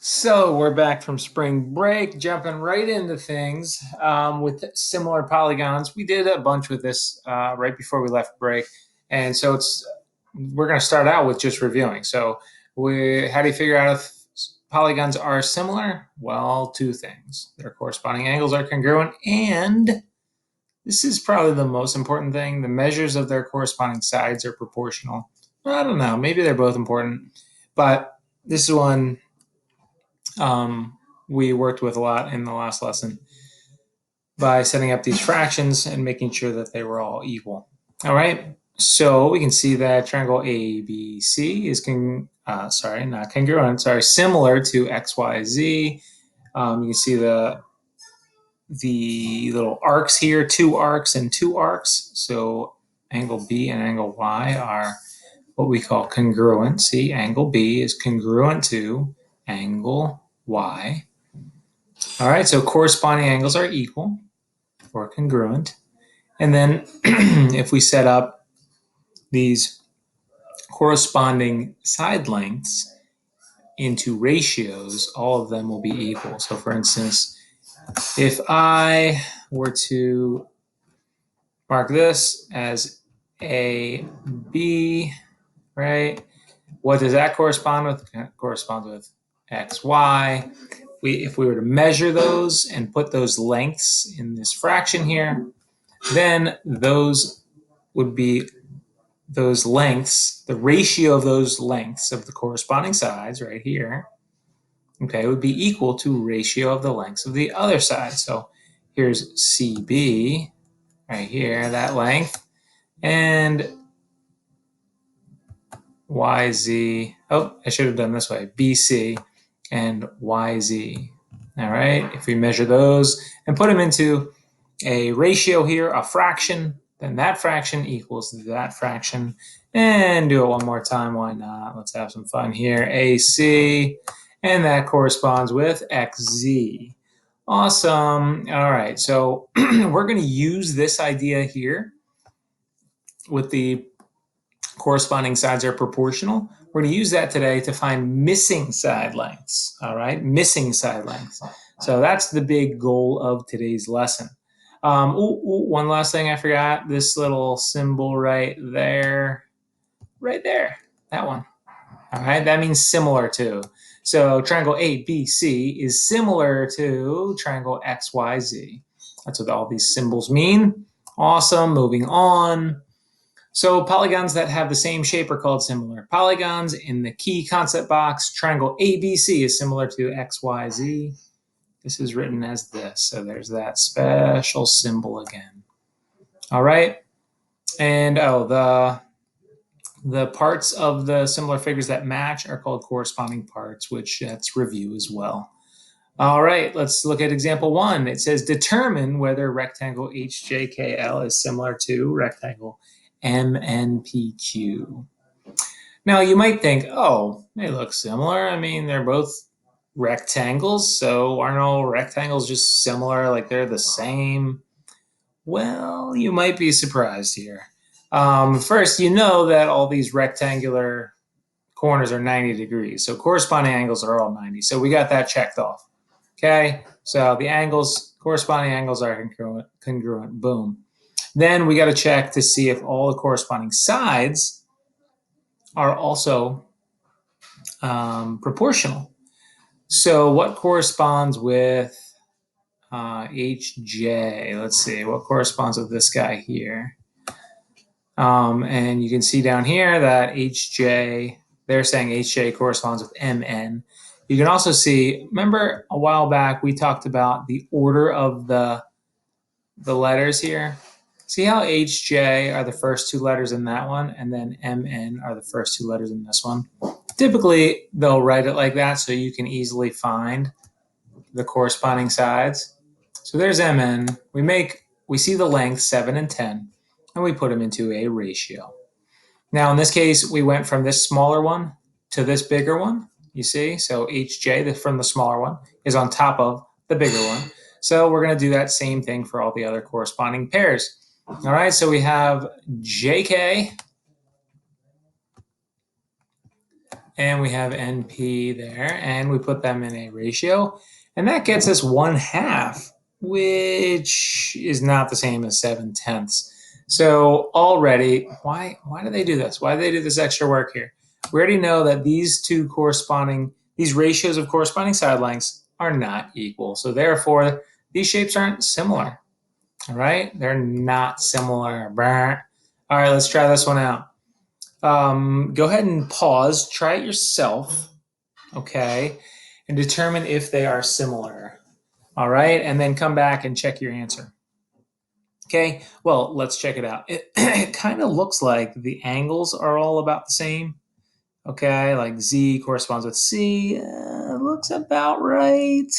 So we're back from spring break, jumping right into things with similar polygons. We did a bunch with this right before we left break, and so we're going to start out with just reviewing. So how do you figure out if polygons are similar? Well, two things: their corresponding angles are congruent, and this is probably the most important thing: the measures of their corresponding sides are proportional. I don't know, maybe they're both important, but this is one we worked with a lot in the last lesson by setting up these fractions and making sure that they were all equal. All right, so we can see that triangle ABC is not congruent, similar to XYZ. You can see the little arcs here, two arcs and two arcs. So angle B and angle Y are what we call congruent. See, angle B is congruent to angle Y. All right, so corresponding angles are equal or congruent. And then if we set up these corresponding side lengths into ratios, all of them will be equal. So for instance, if I were to mark this as AB, right? What does that correspond with? It corresponds with XY. If we were to measure those and put those lengths in this fraction here, then those would be those lengths, the ratio of those lengths of the corresponding sides right here, okay, would be equal to ratio of the lengths of the other side. So here's CB right here, that length, and YZ, oh, I should have done this way, BC and YZ. All right, if we measure those and put them into a ratio here, a fraction, then that fraction equals that fraction. And do it one more time, why not? Let's have some fun here. AC, and that corresponds with XZ. Awesome. All right, so we're going to use this idea here with the corresponding sides are proportional. We're going to use that today to find missing side lengths. All right, missing side lengths. So that's the big goal of today's lesson. One last thing I forgot, this little symbol right there, that one. All right, that means similar to. So triangle ABC is similar to triangle XYZ. That's what all these symbols mean. Awesome, moving on. So polygons that have the same shape are called similar polygons. In the key concept box, triangle ABC is similar to XYZ. This is written as this, so there's that special symbol again. All right, and the parts of the similar figures that match are called corresponding parts, which that's review as well. All right, let's look at example one. It says determine whether rectangle HJKL is similar to rectangle MNPQ. Now you might think, oh, they look similar. I mean, they're both rectangles, so aren't all rectangles just similar, like they're the same? Well, you might be surprised here. First, you know that all these rectangular corners are 90 degrees, so corresponding angles are all 90. So we got that checked off. Okay, so the corresponding angles are congruent. Boom. Then we got to check to see if all the corresponding sides are also proportional. So what corresponds with HJ? Let's see, what corresponds with this guy here? And you can see down here that HJ, they're saying HJ corresponds with MN. You can also see, remember a while back we talked about the order of the letters here? See how HJ are the first two letters in that one, and then MN are the first two letters in this one? Typically, they'll write it like that so you can easily find the corresponding sides. So there's MN. We see the length 7 and 10, and we put them into a ratio. Now in this case, we went from this smaller one to this bigger one, you see? So HJ, from the smaller one, is on top of the bigger one. So we're going to do that same thing for all the other corresponding pairs. All right, so we have JK and we have NP there, and we put them in a ratio, and that gets us 1/2, which is not the same as 7/10. So already, why do they do this? Why do they do this extra work here? We already know that these ratios of corresponding side lengths are not equal. So therefore, these shapes aren't similar. All right, they're not similar. All right, let's try this one out. Go ahead and pause, try it yourself, okay, and determine if they are similar. All right, and then come back and check your answer. Okay, well, let's check it out. It kind of looks like the angles are all about the same. Okay, like Z corresponds with C. Looks about right.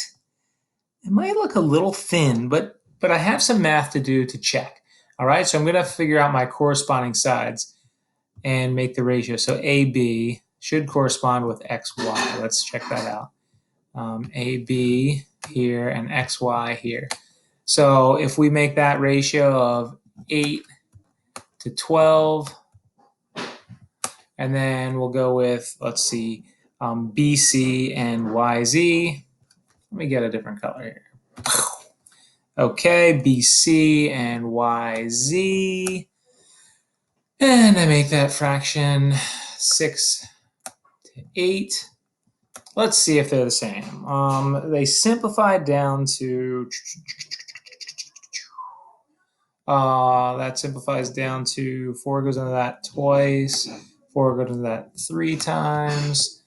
It might look a little thin, but I have some math to do to check. All right, so I'm going to figure out my corresponding sides and make the ratio. So AB should correspond with XY. Let's check that out. AB here and XY here. So if we make that ratio of 8 to 12, and then we'll go with, let's see, BC and YZ. Let me get a different color here. Okay, BC and YZ. And I make that fraction 6 to 8. Let's see if they're the same. They simplified down to... that simplifies down to 4 goes into that twice. 4 goes into that 3 times.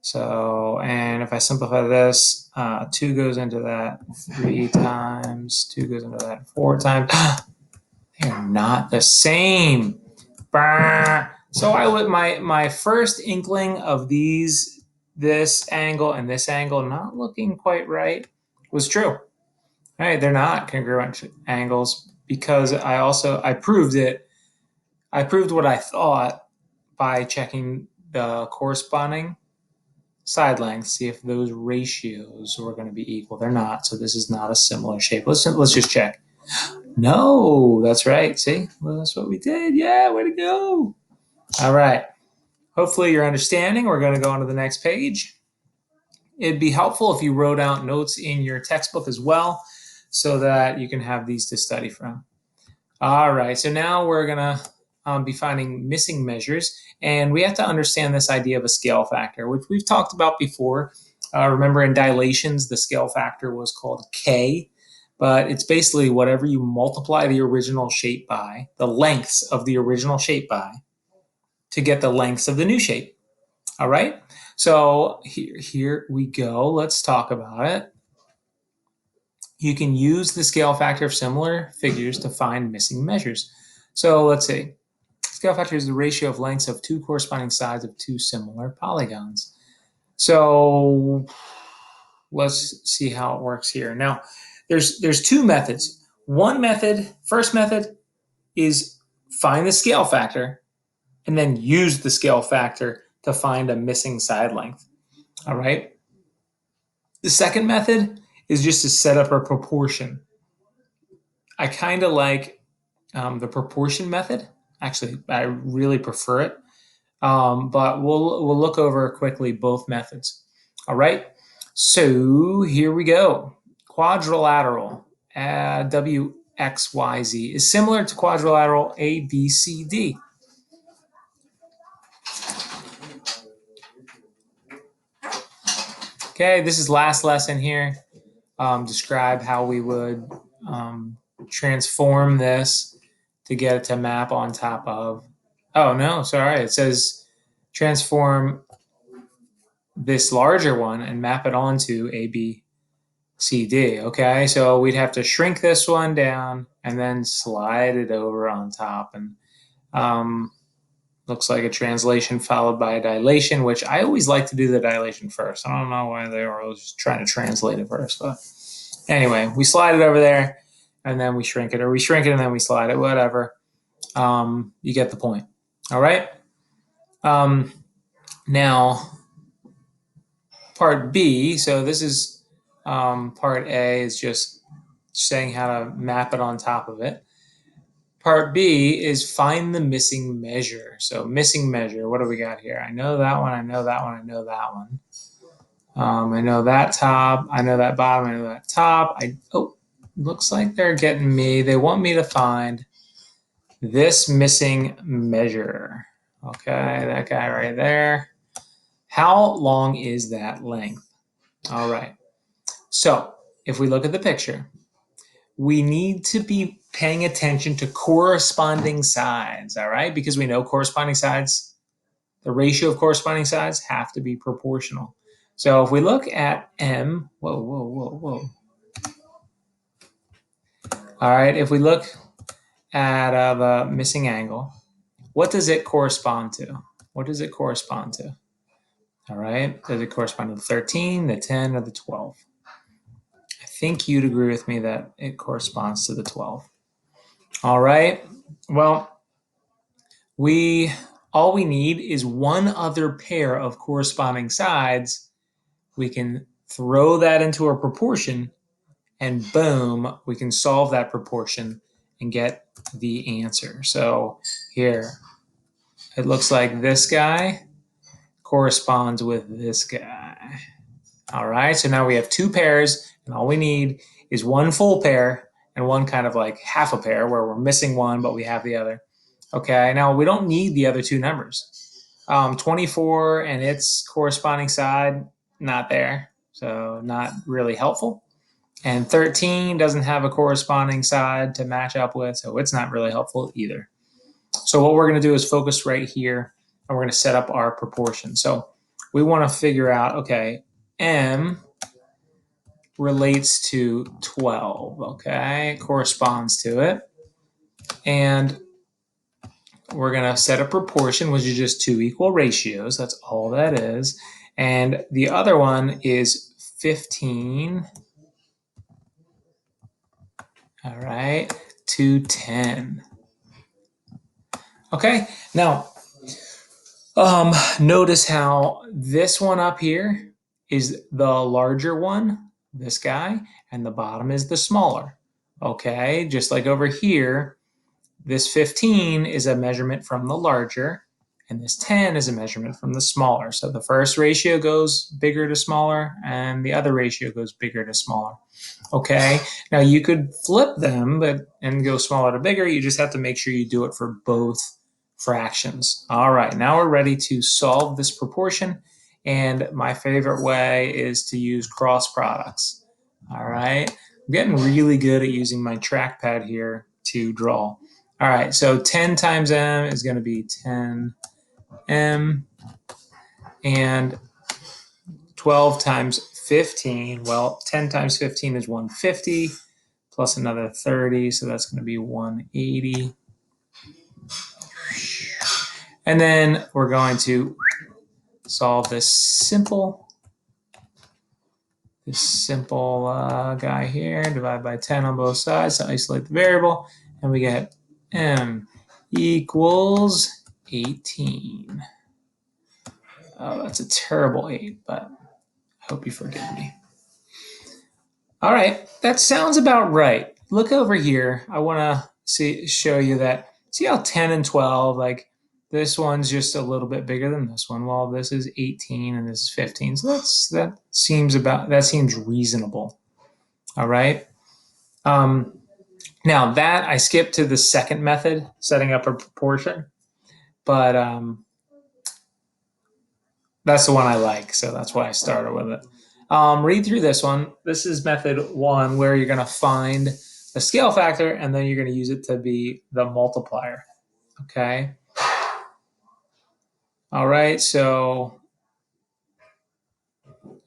So, and if I simplify this, 2 goes into that 3 times. 2 goes into that 4 times. They are not the same. So I would my first inkling of this angle and this angle not looking quite right was true. All right, they're not congruent angles because I proved it. I proved what I thought by checking the corresponding side lengths, see if those ratios were going to be equal. They're not, so this is not a similar shape. Let's just check. No, that's right. See, well, that's what we did. Yeah, way to go. All right. Hopefully you're understanding. We're going to go on to the next page. It'd be helpful if you wrote out notes in your textbook as well so that you can have these to study from. All right, so now we're going to be finding missing measures, and we have to understand this idea of a scale factor, which we've talked about before. Remember in dilations, the scale factor was called K, but it's basically whatever you multiply the original shape by, the lengths of the original shape by, to get the lengths of the new shape. All right, so here we go. Let's talk about it. You can use the scale factor of similar figures to find missing measures. So let's see. Scale factor is the ratio of lengths of 2 corresponding sides of 2 similar polygons. So let's see how it works here. Now, there's 2 methods. One method, first method, is find the scale factor and then use the scale factor to find a missing side length. All right. The second method is just to set up a proportion. I kind of like the proportion method. Actually, I really prefer it. But we'll look over quickly both methods. All right. So here we go. Quadrilateral WXYZ is similar to quadrilateral ABCD. Okay, this is last lesson here. Describe how we would transform this to get it to map on top of. Oh, no, sorry. It says transform this larger one and map it onto ABCD. Okay, so we'd have to shrink this one down and then slide it over on top. And looks like a translation followed by a dilation, which I always like to do the dilation first. I don't know why they were just trying to translate it first. But anyway, we slide it over there and then we shrink it, or we shrink it and then we slide it, whatever. You get the point. All right. Now, part B, so this is part A is just saying how to map it on top of it. Part B is find the missing measure. So missing measure, what do we got here? I know that one, I know that one, I know that one. I know that top, I know that bottom, I know that top. Looks like they're getting me. They want me to find this missing measure. Okay, that guy right there. How long is that length? All right. So if we look at the picture, we need to be paying attention to corresponding sides, all right? Because we know corresponding sides, the ratio of corresponding sides have to be proportional. So if we look at M, whoa. All right, if we look at the missing angle, what does it correspond to? What does it correspond to? All right, does it correspond to the 13, the 10, or the 12? I think you'd agree with me that it corresponds to the 12. All right, well, all we need is one other pair of corresponding sides. We can throw that into a proportion, and boom, we can solve that proportion and get the answer. So here, it looks like this guy corresponds with this guy. All right, so now we have two pairs, and all we need is one full pair and one kind of like half a pair where we're missing one, but we have the other. Okay, now we don't need the other two numbers. 24 and its corresponding side, not there, so not really helpful. And 13 doesn't have a corresponding side to match up with, so it's not really helpful either. So what we're going to do is focus right here, and we're going to set up our proportion. So we want to figure out, okay, M relates to 12, okay? It corresponds to it. And we're going to set a proportion, which is just two equal ratios. That's all that is. And the other one is 15, all right, to 10. Okay, now notice how this one up here is the larger one, this guy, and the bottom is the smaller. Okay, just like over here, this 15 is a measurement from the larger, and this 10 is a measurement from the smaller. So the first ratio goes bigger to smaller, and the other ratio goes bigger to smaller. Okay, now you could flip them and go smaller to bigger. You just have to make sure you do it for both fractions. All right, now we're ready to solve this proportion, and my favorite way is to use cross products. All right, I'm getting really good at using my trackpad here to draw. All right, so 10 times m is going to be 10m, and 12 times 15, well, 10 times 15 is 150, plus another 30, so that's going to be 180. And then we're going to solve this simple guy here, divide by 10 on both sides to isolate the variable, and we get m equals 18. Oh, that's a terrible 8, but I hope you forgive me. All right, that sounds about right. Look over here. I want to show you that. See how 10 and 12, like this one's just a little bit bigger than this one. Well, this is 18 and this is 15. So that seems reasonable. All right. Now that I skipped to the second method, setting up a proportion, but that's the one I like, so that's why I started with it. Read through this one. This is method 1, where you're going to find the scale factor, and then you're going to use it to be the multiplier. Okay? All right, so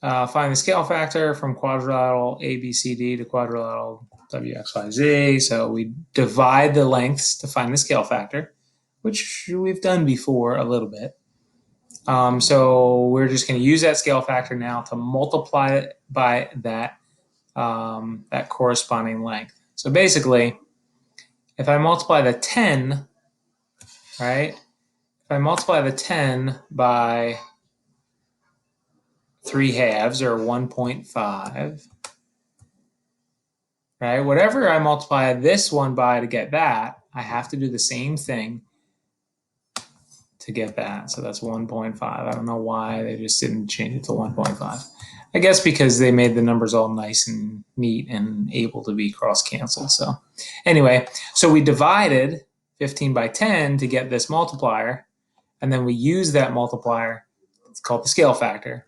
find the scale factor from quadrilateral ABCD to quadrilateral WXYZ. So we divide the lengths to find the scale factor, which we've done before a little bit. So we're just going to use that scale factor now to multiply it by that corresponding length. So basically, if I multiply the 10, right? If I multiply the 10 by 3 halves, or 1.5, right? Whatever I multiply this one by to get that, I have to do the same thing to get that. So that's 1.5. I don't know why they just didn't change it to 1.5. I guess because they made the numbers all nice and neat and able to be cross-canceled. So anyway, so we divided 15 by 10 to get this multiplier, and then we use that multiplier, it's called the scale factor,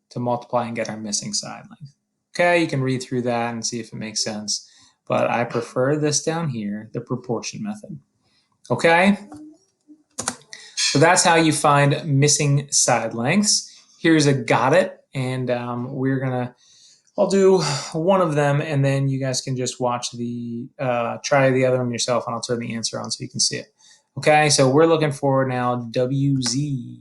to multiply and get our missing side length. Okay, you can read through that and see if it makes sense, but I prefer this down here, the proportion method. Okay, so that's how you find missing side lengths. Here's a got it, and I'll do one of them, and then you guys can just watch try the other one yourself, and I'll turn the answer on so you can see it. Okay, so we're looking for now WZ.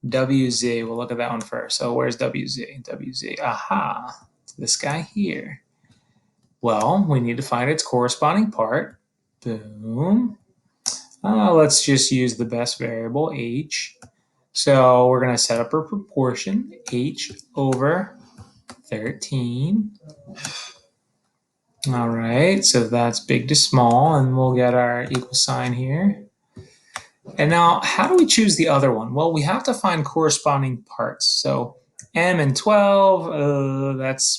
WZ, we'll look at that one first. So where's WZ? WZ, aha, it's this guy here. Well, we need to find its corresponding part. Boom. Let's just use the best variable, h. So we're going to set up a proportion, h over 13. All right, so that's big to small, and we'll get our equal sign here. And now, how do we choose the other one? Well, we have to find corresponding parts. So m and 12,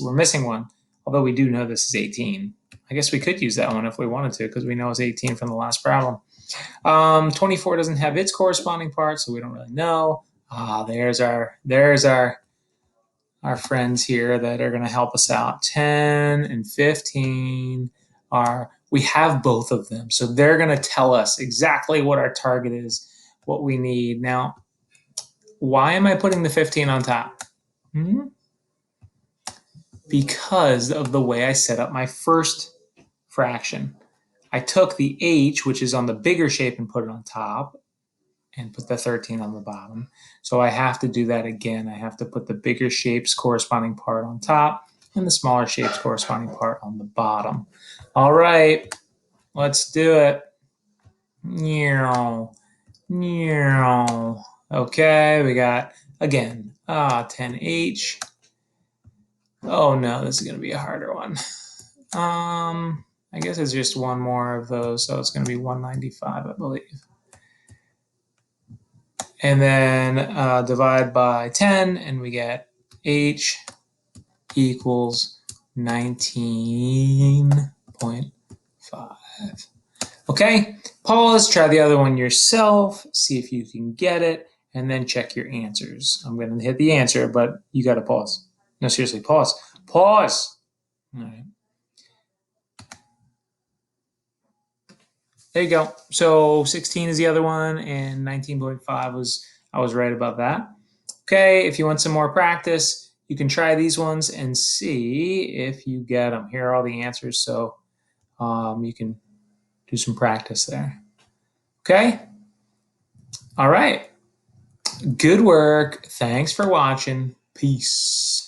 we're missing one, although we do know this is 18. I guess we could use that one if we wanted to, because we know it's 18 from the last problem. 24 doesn't have its corresponding part, so we don't really know. There's our friends here that are going to help us out. 10 and 15 we have both of them. So they're going to tell us exactly what our target is, what we need. Now, why am I putting the 15 on top? Because of the way I set up my first fraction. I took the h, which is on the bigger shape, and put it on top, and put the 13 on the bottom. So I have to do that again. I have to put the bigger shape's corresponding part on top and the smaller shape's corresponding part on the bottom. All right, let's do it. Okay, we got, again, 10h. Oh no, this is going to be a harder one. I guess it's just one more of those, so it's going to be 195, I believe. And then divide by 10, and we get h equals 19.5. Okay, pause, try the other one yourself, see if you can get it, and then check your answers. I'm going to hit the answer, but you got to pause. No, seriously, pause. Pause! All right. There you go. So 16 is the other one, and 19.5 I was right about that. Okay, if you want some more practice, you can try these ones and see if you get them. Here are all the answers, so you can do some practice there. Okay? All right. Good work. Thanks for watching. Peace.